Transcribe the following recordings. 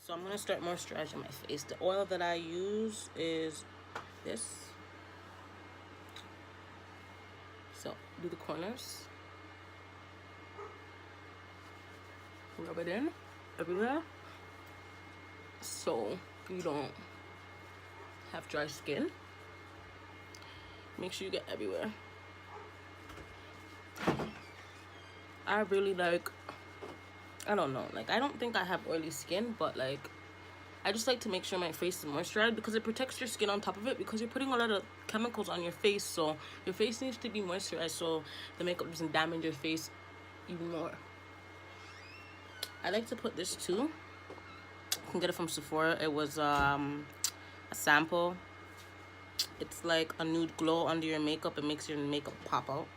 So I'm gonna start moisturizing my face. The oil that I use is this. So do the corners, rub it in everywhere, so you don't have dry skin. Make sure you get everywhere. I really like, I don't know, like I don't think I have oily skin, but like I just like to make sure my face is moisturized because it protects your skin on top of it, because you're putting a lot of chemicals on your face, so your face needs to be moisturized so the makeup doesn't damage your face even more. I like to put this too. You can get it from Sephora. It was a sample. It's like a nude glow under your makeup. It makes your makeup pop out.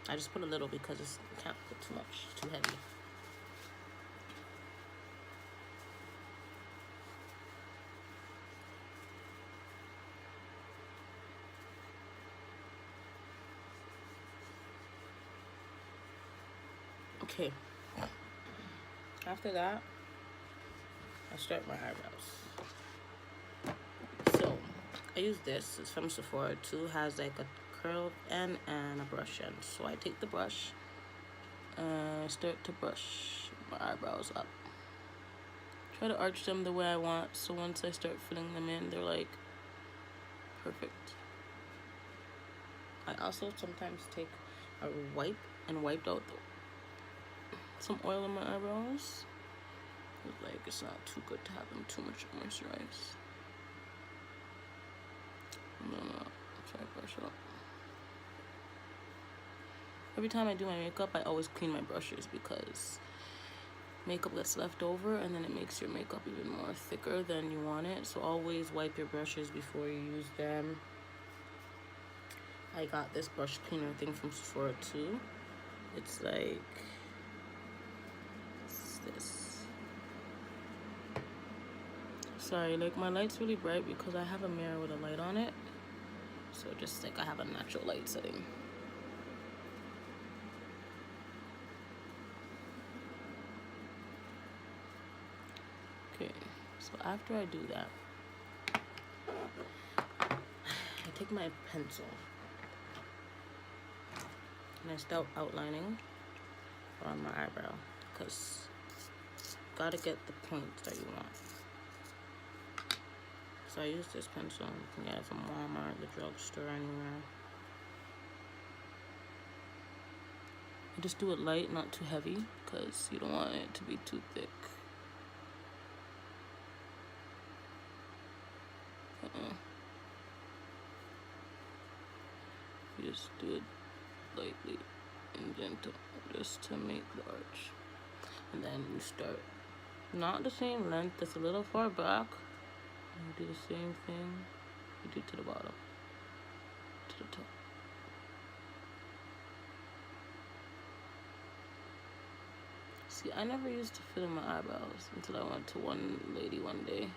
I just put a little because you can't put too much, it's too heavy. Okay. After that, I start my eyebrows. So I use this. It's from Sephora too. Has like a curled end and a brush end. So I take the brush and start to brush my eyebrows up. Try to arch them the way I want, so once I start filling them in, they're like perfect. I also sometimes take a wipe and wipe out some oil on my eyebrows. Like it's not too good to have them too much moisturized. And then try to brush it up. Every time I do my makeup, I always clean my brushes because makeup gets left over and then it makes your makeup even more thicker than you want it. So always wipe your brushes before you use them. I got this brush cleaner thing from Sephora too. It's like this. Sorry, like my light's really bright because I have a mirror with a light on it. So just like I have a natural light setting. Okay, so after I do that, I take my pencil and I start outlining on my eyebrow because gotta get the points that you want. So I use this pencil. You can get it from Walmart, the drugstore, anywhere. I just do it light, not too heavy, because you don't want it to be too thick. You just do it lightly and gentle, just to make the arch. And then you start, not the same length, it's a little far back. You do the same thing you do to the bottom, to the top. See, I never used to fill in my eyebrows until I went to one lady one day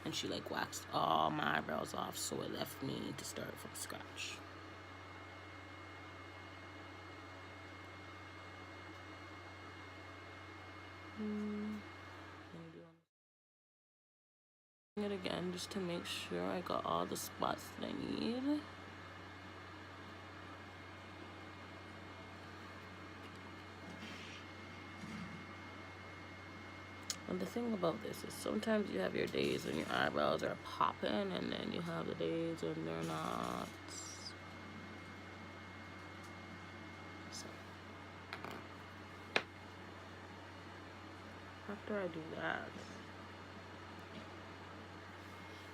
and she like waxed all my eyebrows off, so it left me to start from scratch. It again just to make sure I got all the spots that I need. And the thing about this is sometimes you have your days when your eyebrows are popping and then you have the days when they're not. So after I do that,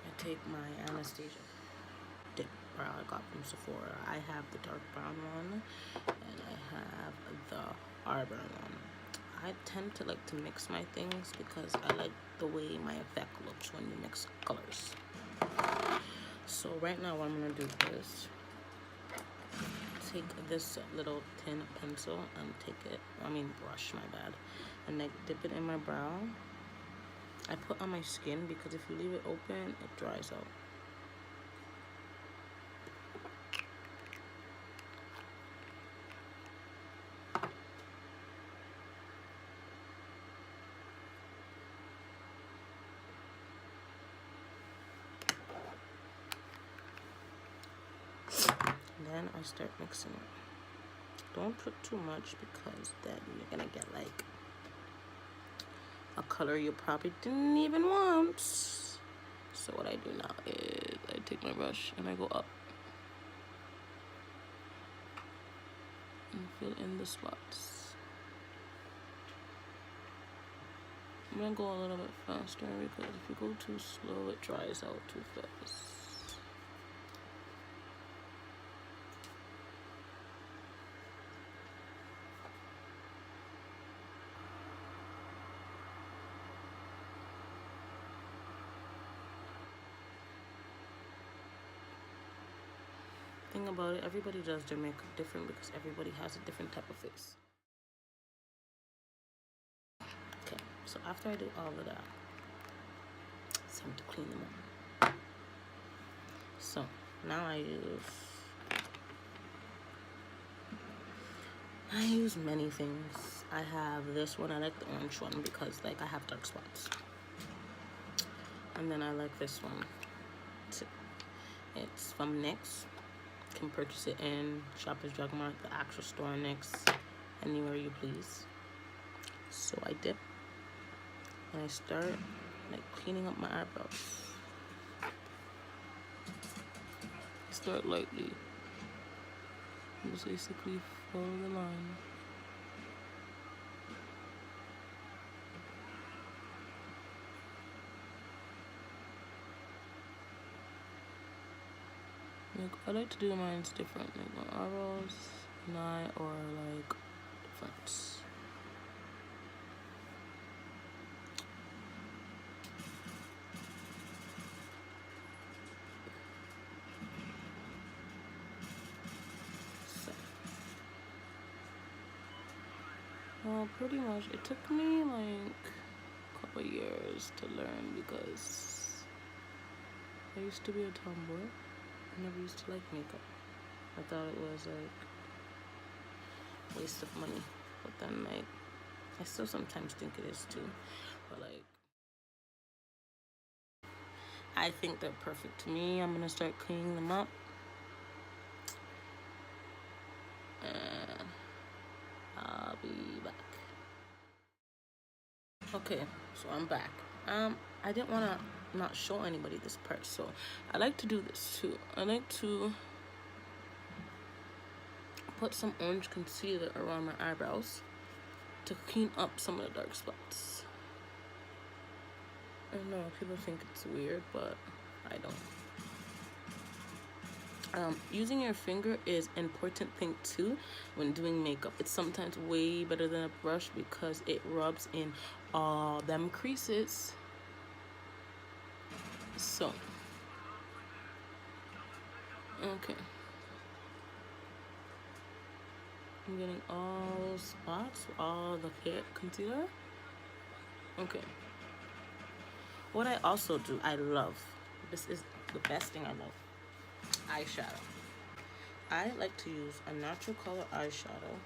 I take my Anastasia dip brow I got from Sephora. I have the dark brown one and I have the R brown one. I tend to like to mix my things because I like the way my effect looks when you mix colors. So right now what I'm gonna do is take this little tin pencil and brush, my bad, and like dip it in my brow. I put on my skin because if you leave it open, it dries out. then I start mixing it. Don't put too much because then you're gonna get like a color you probably didn't even want. So what I do now is I take my brush and I go up and fill in the spots. I'm gonna go a little bit faster because if you go too slow, it dries out too fast. Thing about it, everybody does their makeup different because everybody has a different type of face. Okay, so after I do all of that, it's time to clean them up. So now I use many things. I have this one. I like the orange one because like I have dark spots. And then I like this one too. It's from NYX. You can purchase it in Shoppers Drug Mart, the actual store, NYX, anywhere you please. So I dip and I start like cleaning up my eyebrows. Start lightly. Just basically follow the line. Like, I like to do mine different, like my eyebrows, not or like different. So, well, pretty much it took me like a couple years to learn because I used to be a tomboy. I never used to like makeup. I thought it was like waste of money, but then like I still sometimes think it is too, but like I think they're perfect to me. I'm gonna start cleaning them up and I'll be back. Okay, so I'm back. I didn't want to not show anybody this part, so I like to do this too. I like to put some orange concealer around my eyebrows to clean up some of the dark spots. I know people think it's weird, but I don't. Using your finger is an important thing too when doing makeup. It's sometimes way better than a brush because it rubs in all them creases. So, okay. I'm getting all those spots, all the concealer. Okay. What I also do, I love, this is the best thing I love, eyeshadow. I like to use a natural color eyeshadow.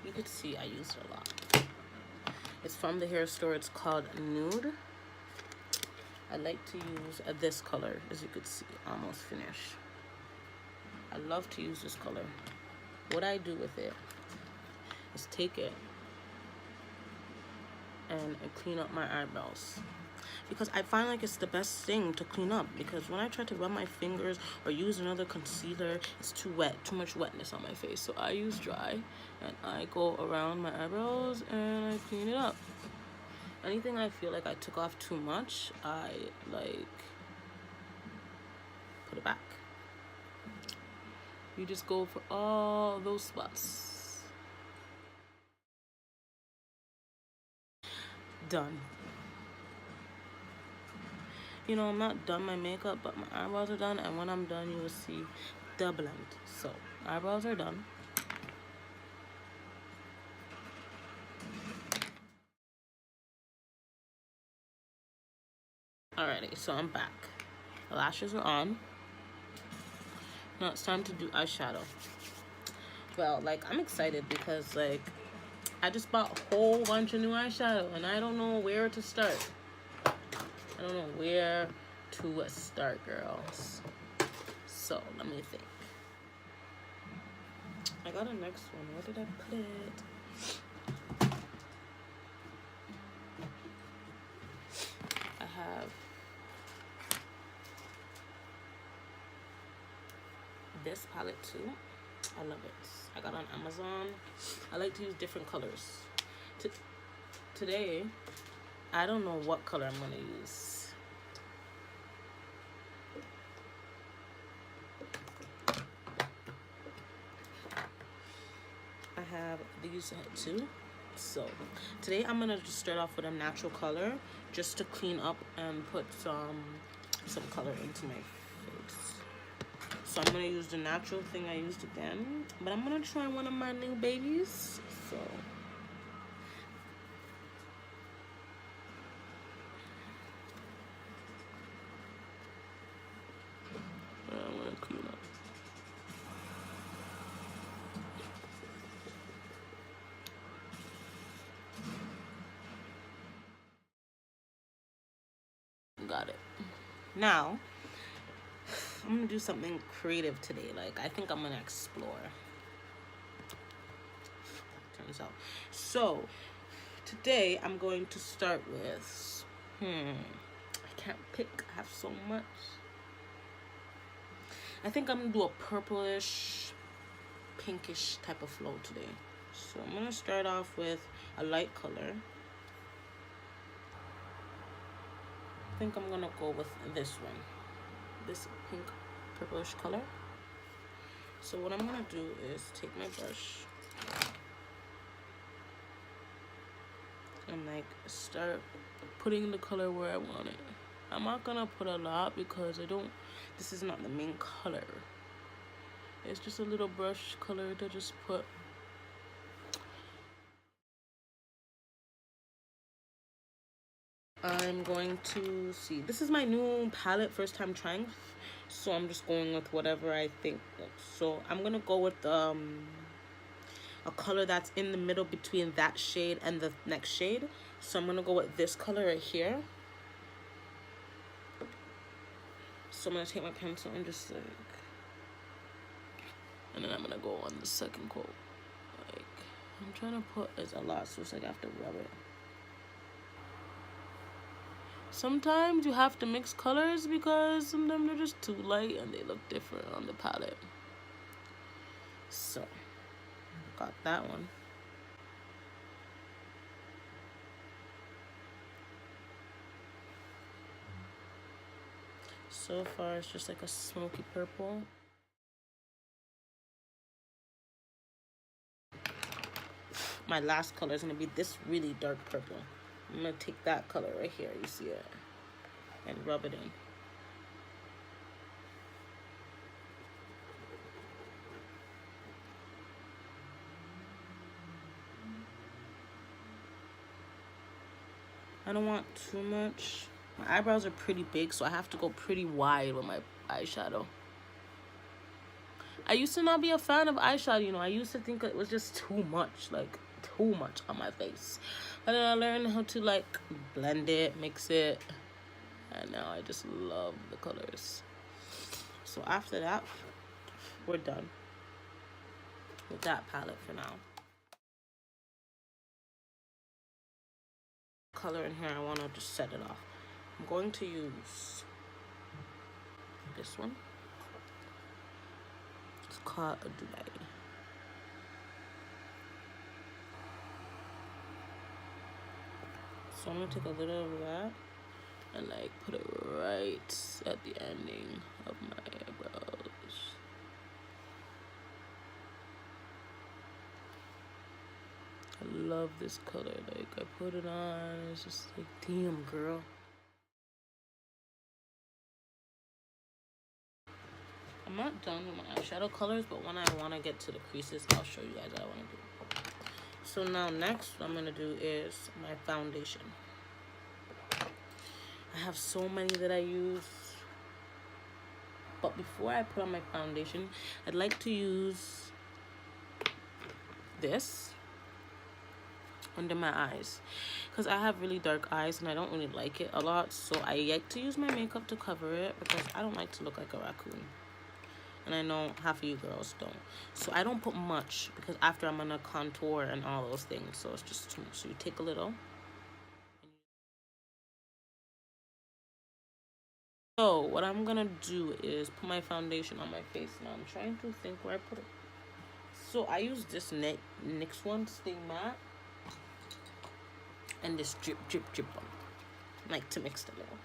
You could see I use it a lot. It's from the hair store. It's called Nude. I like to use this color, as you could see, almost finished. I love to use this color. What I do with it is take it and clean up my eyebrows. Because I find like it's the best thing to clean up, because when I try to rub my fingers or use another concealer, it's too wet, too much wetness on my face. So I use dry and I go around my eyebrows and I clean it up. Anything I feel like I took off too much, I like put it back. You just go for all those spots. Done. You know, I'm not done my makeup, but my eyebrows are done, and when I'm done, you will see the blend. So, eyebrows are done. Alrighty, so I'm back. Lashes are on. Now it's time to do eyeshadow. Well, like, I'm excited because, like, I just bought a whole bunch of new eyeshadow and I don't know where to start. I don't know where to start, girls. So, let me think. I got a next one. Where did I put it? I have this palette too. I love it. I got it on Amazon. I like to use different colors. Today, I don't know what color I'm gonna use. I have these too. So today I'm gonna just start off with a natural color just to clean up and put some color into my face. So I'm gonna use the natural thing I used again, but I'm gonna try one of my new babies. So I'm gonna clean up. Got it. Now I'm gonna do something creative today. Like, I think I'm gonna explore. Turns out. So today I'm going to start with I can't pick. I have so much. I think I'm gonna do a purplish, pinkish type of flow today. So I'm gonna start off with a light color. I think I'm gonna go with this one, this pink purplish color. So what I'm gonna do is take my brush and like start putting the color where I want it. I'm not gonna put a lot because this is not the main color. It's just a little brush color to just put. I'm going to see. This is my new palette, first time trying. So I'm just going with whatever I think. So I'm gonna go with a color that's in the middle between that shade and the next shade. So I'm gonna go with this color right here. So I'm gonna take my pencil and just like, and then I'm gonna go on the second coat. Like, I'm trying to put, it's a lot, so it's like I have to rub it. Sometimes you have to mix colors because sometimes they're just too light and they look different on the palette. So, got that one. So far, it's just like a smoky purple. My last color is gonna be this really dark purple. I'm gonna take that color right here, you see it, and rub it in. I don't want too much. My eyebrows are pretty big, so I have to go pretty wide with my eyeshadow. I used to not be a fan of eyeshadow, you know. I used to think it was just too much, like too much on my face. But then I learned how to like blend it, mix it, and now I just love the colors. So after that, we're done with that palette for now. Color in here, I want to just set it off. I'm going to use this one. It's called Dubai. So I'm gonna take a little of that and like put it right at the ending of my eyebrows. I love this color. Like, I put it on, it's just like, damn, girl. I'm not done with my eyeshadow colors, but when I want to get to the creases, I'll show you guys what I want to do. So now next, what I'm going to do is my foundation. I have so many that I use. But before I put on my foundation, I'd like to use this under my eyes because I have really dark eyes and I don't really like it a lot, so I like to use my makeup to cover it because I don't like to look like a raccoon, and I know half of you girls don't. So I don't put much because after I'm gonna contour and all those things, so it's just too much. So you take a little. So what I'm gonna do is put my foundation on my face now. I'm trying to think where I put it. So I use this NYX one, Stay Matte, and this drip one, like to mix the little.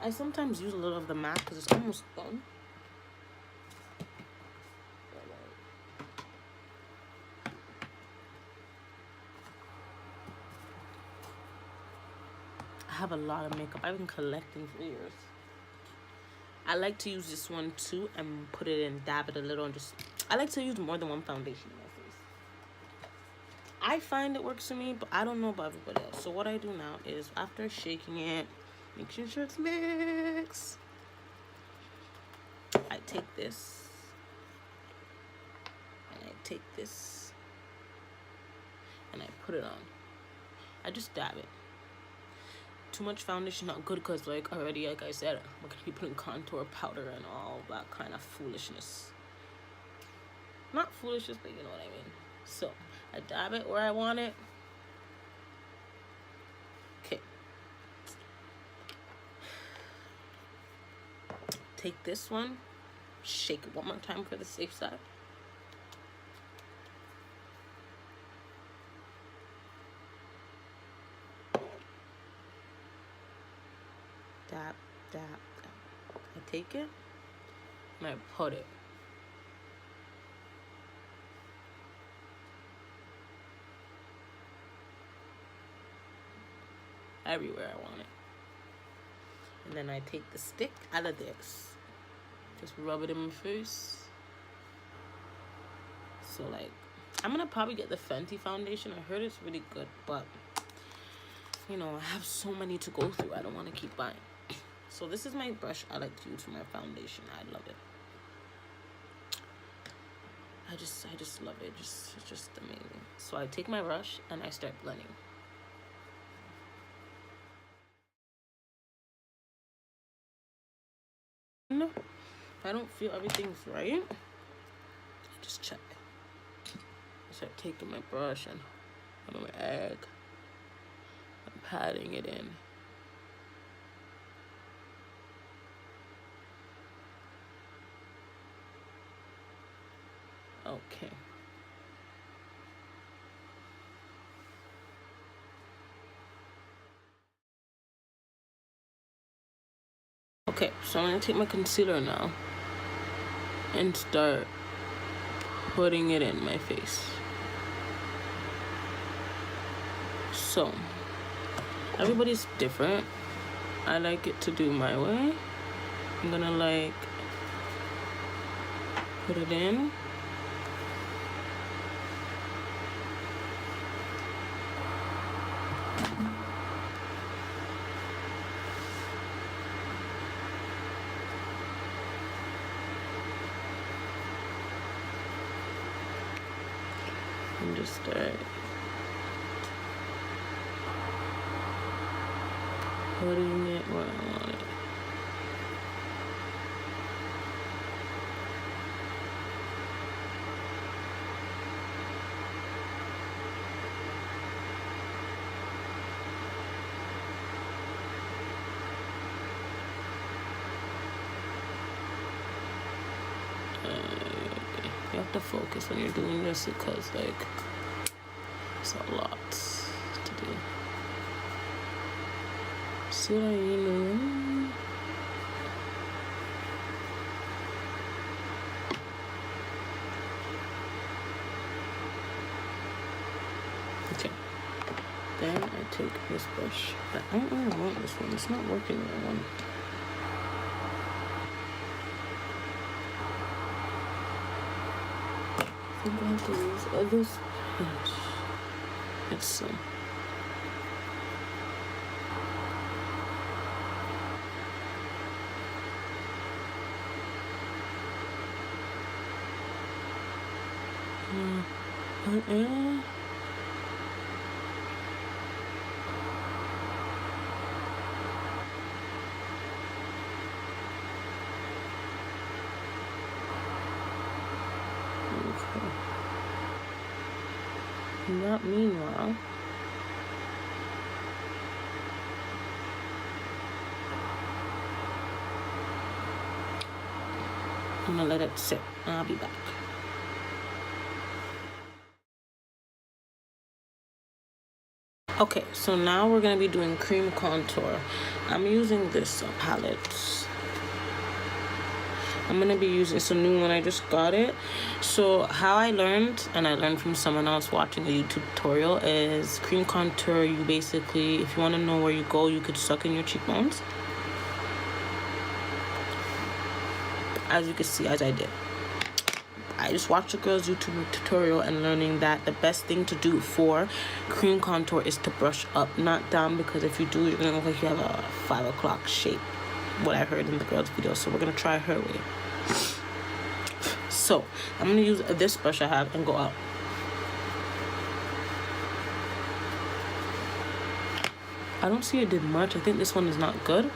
I sometimes use a little of the matte because it's almost done. I have a lot of makeup. I've been collecting for years. I like to use this one too and put it in, dab it a little, and just, I like to use more than one foundation in my face. I find it works for me, but I don't know about everybody else. So what I do now is, after shaking it, making sure it's mixed, I take this and I take this and I put it on. I just dab it. Too much foundation not good because, like, already, like I said, we're gonna be putting contour powder and all that kind of foolishness. Not foolishness, but you know what I mean. So I dab it where I want it. Okay. Take this one, shake it one more time for the safe side. Dab, dab, dab. I take it and I put it. Everywhere I want it. And then I take the stick out of this. Just rub it in my face. So, like, I'm gonna probably get the Fenty foundation. I heard it's really good, but, you know, I have so many to go through. I don't want to keep buying. So this is my brush I like to use for my foundation. I love it. I just love it. It's just amazing. So I take my brush and I start blending. If I don't feel everything's right, I just check. I start taking my brush and I'm my egg. I'm patting it in. Okay. Okay, so I'm gonna take my concealer now and start putting it in my face. So, everybody's different. I like it to do my way. I'm gonna, like, put it in. And just start putting it where I want it. You have to focus when you're doing this because, like, it's a lot to do. See what I mean? Okay. Then I take this brush. But I don't really want this one. It's not working with one. I'm going to use this brush. It's put in. Okay. Not meanwhile. I'm gonna let it sit and I'll be back. Okay, so now we're gonna be doing cream contour. I'm using this palette. I'm gonna be using, it's a new one, I just got it. So how I learned, and I learned from someone else watching a YouTube tutorial, is cream contour, you basically, if you wanna know where you go, you could suck in your cheekbones. As you can see, as I did. I just watched a girl's YouTube tutorial and learning that the best thing to do for cream contour is to brush up, not down, because if you do, you're gonna look like you have a 5 o'clock shape. What I heard in the girl's video, so we're gonna try her way. So I'm gonna use this brush I have and go out. I don't see it did much. I think this one is not good.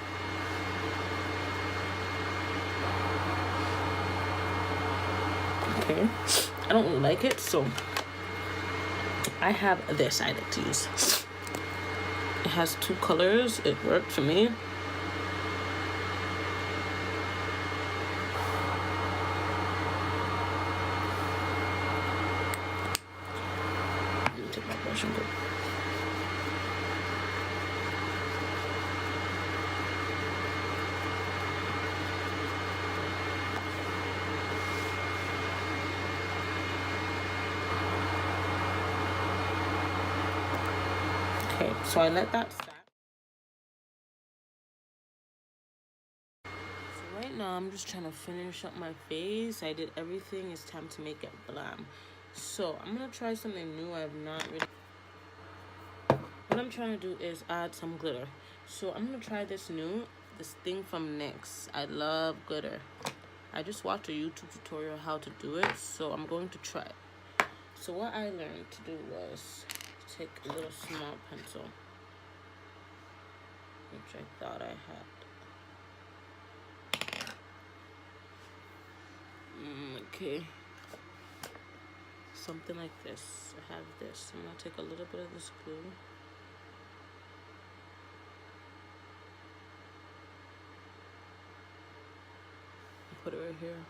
Okay, I don't really like it, so I have this I like to use. It has 2 colors. It worked for me. Let me take my brush and go. Okay, so I let that stack. So right now I'm just trying to finish up my face. I did everything. It's time to make it blam. So I'm gonna try something new. I've not really. What I'm trying to do is add some glitter. So I'm gonna try this thing from NYX. I love glitter. I just watched a YouTube tutorial how to do it, so I'm going to try it. So what I learned to do was take a little small pencil, which I thought I had. Okay. Something like this. I have this. I'm gonna take a little bit of this glue. Put it right here.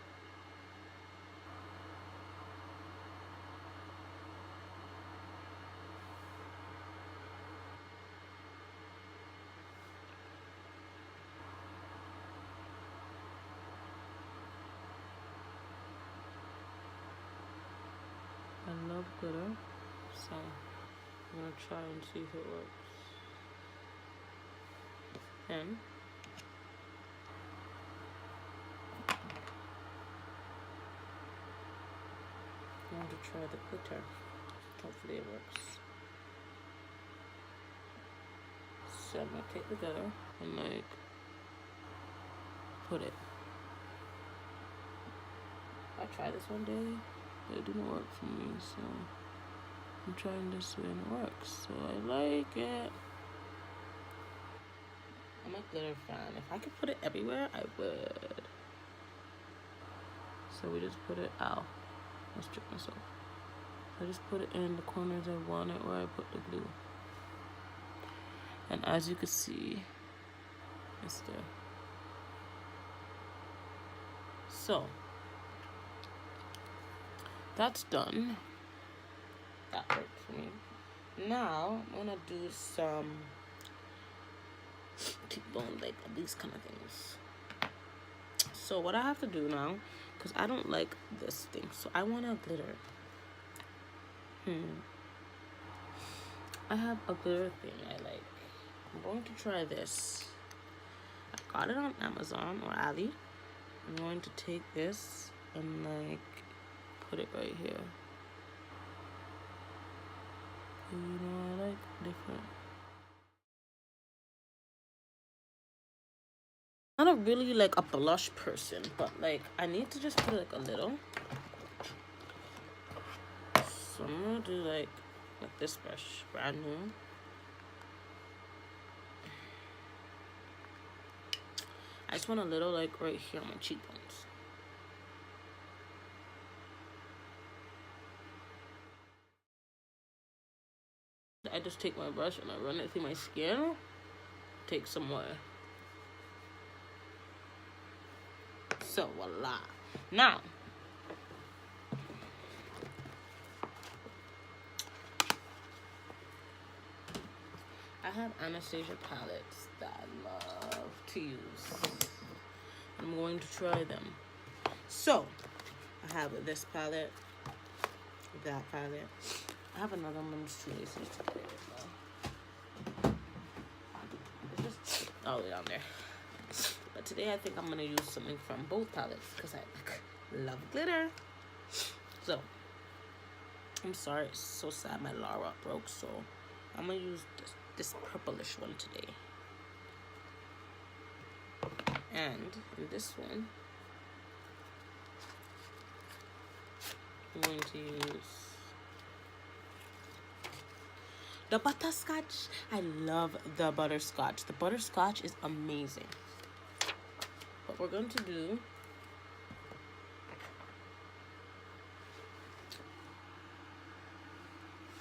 I love glitter, so I'm gonna try and see if it works. Then I'm going to try the glitter. Hopefully it works. So I'm gonna take the glitter and like put it. I tried this one day, but it didn't work for me, so I'm trying this way and it works. So I like it. I'm a glitter fan. If I could put it everywhere, I would. So we just put it out. Let's trick myself. I just put it in the corners I want it where I put the glue. And as you can see, it's there. So that's done. That worked for me. Now I'm gonna do some cheekbone, like these kind of things. So what I have to do now, because I don't like this thing, so I want a glitter. I have a glitter thing I like. I'm going to try this. I got it on Amazon or Ali. I'm going to take this and like put it right here. You know, I like different. I'm not really like a blush person, but like I need to just put like a little. So I'm gonna do like this brush, brand new. I just want a little like right here on my cheekbones. I just take my brush and I run it through my skin. Take some more. So voila. Now I have Anastasia palettes that I love to use. I'm going to try them. So I have this palette, that palette. I have another one. I'm just too lazy to get it though. It's just all the way down there. But today I think I'm gonna use something from both palettes because I love glitter. So I'm sorry, it's so sad my Lara broke, so I'm gonna use this purplish one today. And in this one, I'm going to use the butterscotch. I love the butterscotch. The butterscotch is amazing. What we're going to do,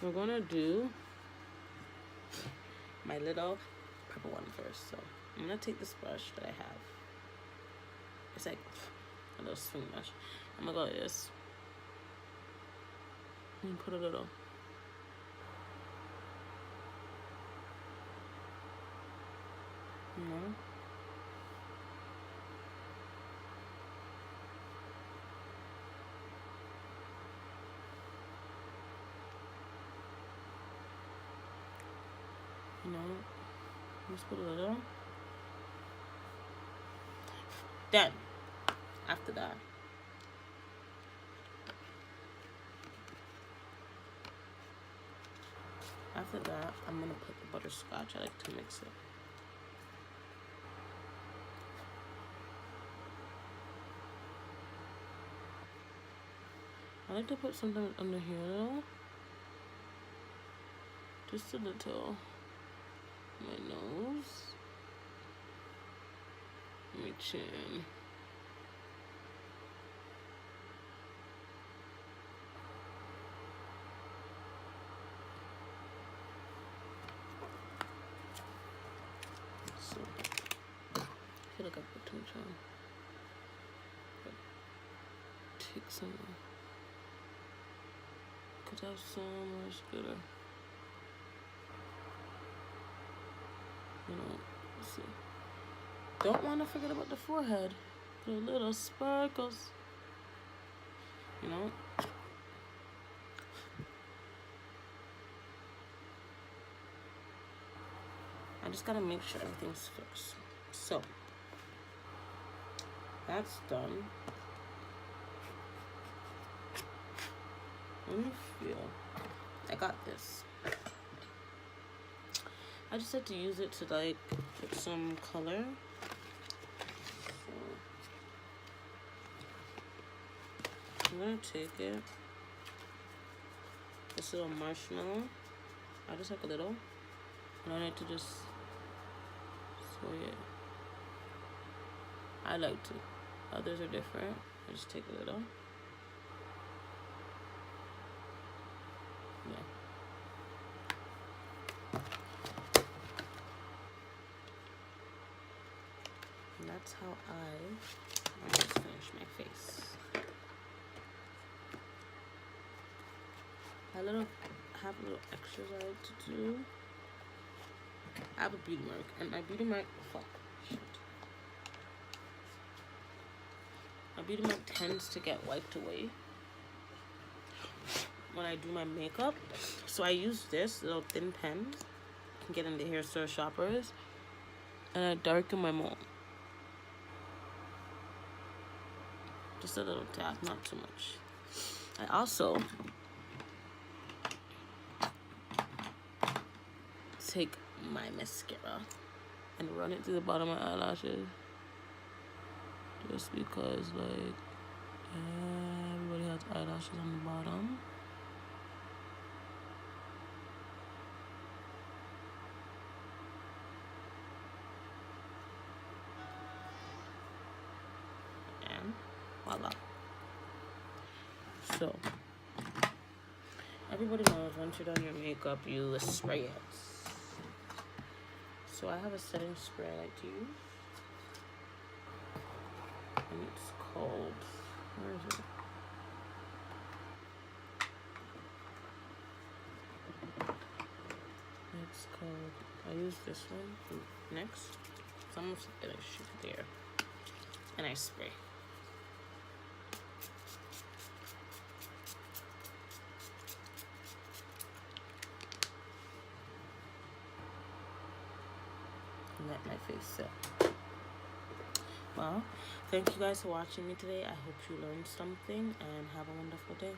we're going to do my little purple one first. So I'm going to take this brush that I have. It's like a little swing brush. I'm going to go like this. And put a little. You know? You know? Just put a little. Then, after that, I'm gonna put the butterscotch. I like to mix it. I like to put something under here though. Just a little. My nose. My chin. So, I feel like I put too much on. But take some. Could have so much glitter. You know, let's see. Don't want to forget about the forehead. The little sparkles. You know? I just gotta make sure everything's fixed. So, that's done. Let me feel. I got this. I just had to use it to like put some color. So, I'm gonna take it. This little marshmallow. I just like a little. And I like to just sway it. I like to. Others are different. I just take a little. Yeah. And that's how I almost finish my face. I have little extras I like to do. I have a beauty mark, and my beauty mark, my beauty mark tends to get wiped away when I do my makeup. So I use this little thin pen. You can get in the hair store shoppers. And I darken my mole. Just a little tap, not too much. I also take my mascara and run it through the bottom of my eyelashes. Just because, like, everybody has eyelashes on the bottom. Voila. So, everybody knows once you're done your makeup, you spray it. So I have a setting spray I like to use. And it's called, where is it? It's called, I use this one next. It's almost like I shoot there. And I spray. And let my face set. Well, thank you guys for watching me today. I hope you learned something and have a wonderful day.